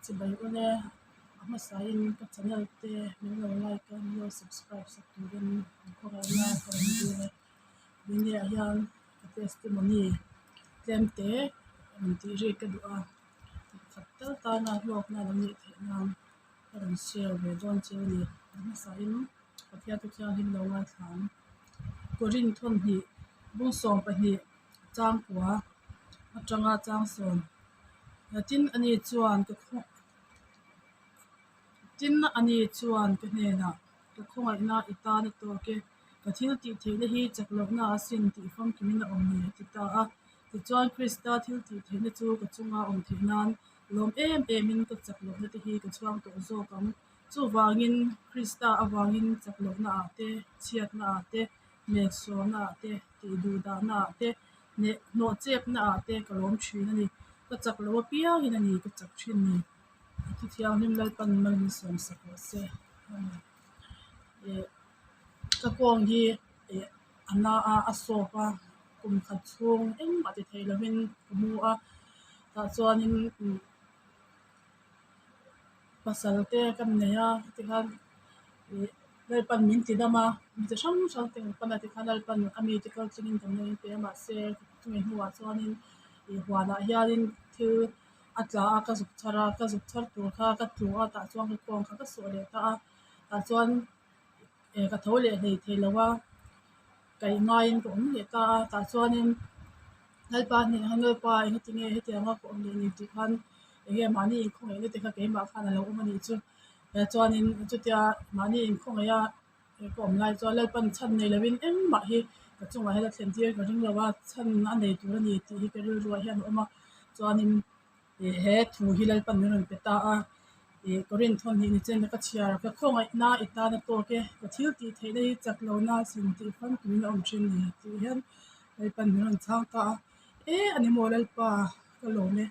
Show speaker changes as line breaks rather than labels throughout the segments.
chỉ bảy con nè mà sai cái channel te mình lo like mình lo subscribe sa tu den ko ra la ko ni ni ni yan testimony tem te mình ti ri ka dua khat ta na lok na lam ni the na ran share ve don che ni mà sai pathian tu cha hin lo nga thang ko rin thon hi bung som pa hi chang kwa atanga chang son tin ani chuan ka tin ani chuan ka hne na ka khongai na itana to ke ka thil ti thele hi chaklok na asin ti fam kimin na omni ti ta a ti chuan krista thil ti thele chu ka chunga om thinan lom em in ka chaklok na te hi ka chuang to zo kam chu wangin krista awangin chaklok na ate chiat na ate mek so na ate ti du da na ate ne no chep na ate ka lom thrin ani ka chaklo pia hin ani ka chak thin ni ti thiang nim lai pan mal ni som sa ko se e ka kong hi e ana a asopa kum khat chung eng ma ti theilamin mu a ta chuanin pasal te kan neya ti khan e lai pan min ti dama mi cha sam te pan ti khan al pan ami ti kal chingin tam nei pe ma se tumi huwa chuanin e huana hianin thil atla ka zuk chara ka zuk char tur kha ka tlua ta chuang ka kong kha ka so le ta ta chuan e ka thole nei theilawa kai ngain ko ni ta ta chuanin nalpa ni hangalpa he tinge he tianga ko ni ni ti khan ege mani khong ni te kha ke ma khan lo mani chu chuanin chu tia mani khong ya ko om lai chuan lai pan chan nei lawin em ma hi ka chunga hela thlen tir ka ring lawa chan an nei tur ni ti hi ke ru ru hian oma chuanin he thu hi lai pan ron pe ta a korin thon hi ni chen ka chiar ka khongai na ita na to ke ka thil ti theile chaklo na sin ti fan ki na om thin ni ti hian lai pan ron chang ta ani mo lal pa ka lo ne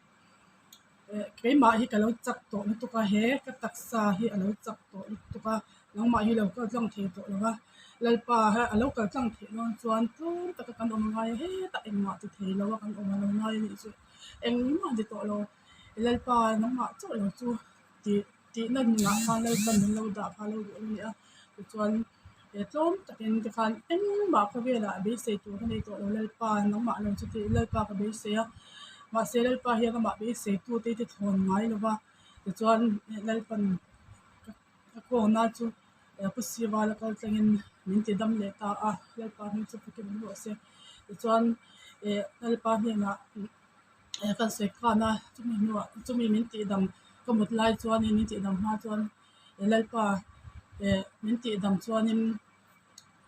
ke ma hi ka lo chak to na to ka he ka taksa hi alo chak to to ka lang ma hi lo ka jang the to lawa lal pa ha alo ka jang the non chuan tlum ta ka kan om ngai he ta en ma ti thei lawa kan om lo ngai ni chu eng ma di to lo lal pa na ma chu lo chu ti ti na nga kha lal pan lo da pha lo ni a chuan tlom takin ti khan eng ma ka vela be se tu ka nei to lo lal pa na ma lo chu ti lal pa ka be se a ma se lal pa hi ka ma be se tu te ti thon ngai lo wa chuan lal pan ka ko na chu pusi wala ka tlangin min ti dam le ta a lal pa ni chu ki min lo se chuan lal pa ni na kan se ka na chu mi min ti dam ka mut lai chuan min ti dam ha chuan lal pa min ti dam chuanin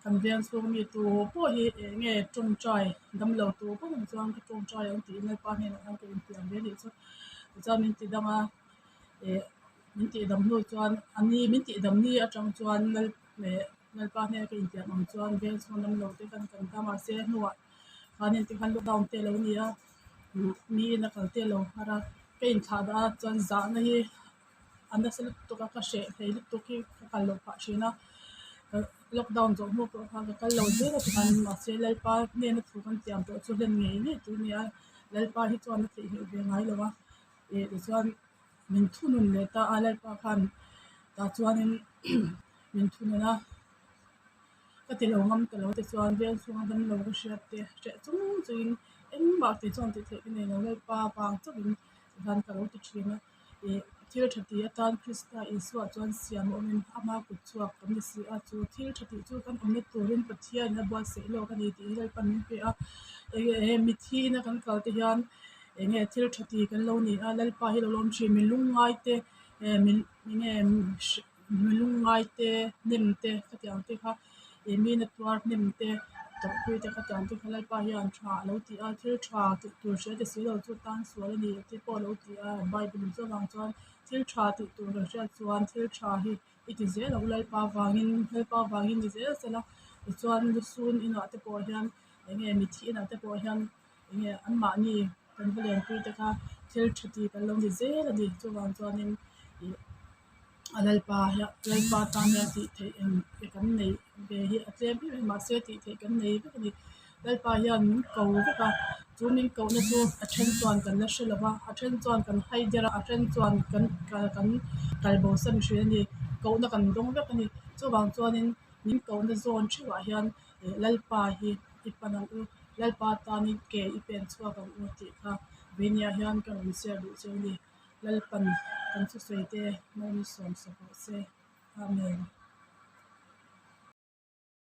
kan veng chu mi tu po hi nge tung trai dam lo tu po kan chuan ka tung trai ang ti lal pa ni na ang ka in ti am ve ni chu chuan min ti dama min ti dam nu chuan ani min ti dam ni atang chuan lal pa ni ka in ti am chuan veng chu dam lo te kan ta ma se nuwa khanin ti khan lockdown te lo ni a mi na kal te lo hara ke in tha da chuan za na hi anda sel to ka she thei to ki ka lo pa shina lockdown zo mo ko ka ka lo je ra kan ma se lai pa ne na thu kan tiam to chu den nge ni tu ni a lai pa hi chuan na thei hi be ngai lo wa chuan min thunun le ta a lai pa khan ta chuanin min thununa ka ti lo ngam ka lo te chuan vel chuan dan lo ka hriat te hre chung chuin eng ma ti chuan ti the ni lo lai pa pang chuin dan ka lo ti thina thil thati atan krista iswa chuan siam omin ama ku chuak kan ni si a chu thil thati chu kan omni turin pathia na bwa se lo kan ni ti hil pan pe a mi thi na kan kal te hian nge thil thati kan lo ni a lal pa hi lo lom thi min lungai te min nge min lungai te nim te khatiang te kha mi na tuar nim te to pui te khatiang te khalal pa hian tha lo ti a thil tha tu tur she te si lo chu tan sual ni ti po lo ti a bible chu wang chuan thil tha ti tur lo she chuan thil tha hi it is a lo lal pa wangin ni ze sala chuan lu sun ina te po hian nge mi thi ina te po hian nge an ma ni kan velen pui te kha thil thati kan lo ni ze la ni chu wang chuanin lalpa tan ya ti the kan nei be hi atlem hi ma se ti the kan nei be ni lalpa hian min ko veka chu min ko na chu a then chuan kan la hrilova a then chuan kan haidera a then chuan kan kalbo san hri ani ko na kan dong vek ani chuwang chuanin min ko na zone thiwah hian lalpa hi ipanang u lalpa tanin ke ipen chhuak ang u tih kha venia hian kan in share du chu ni lalpan kan chu soite mani som so se amen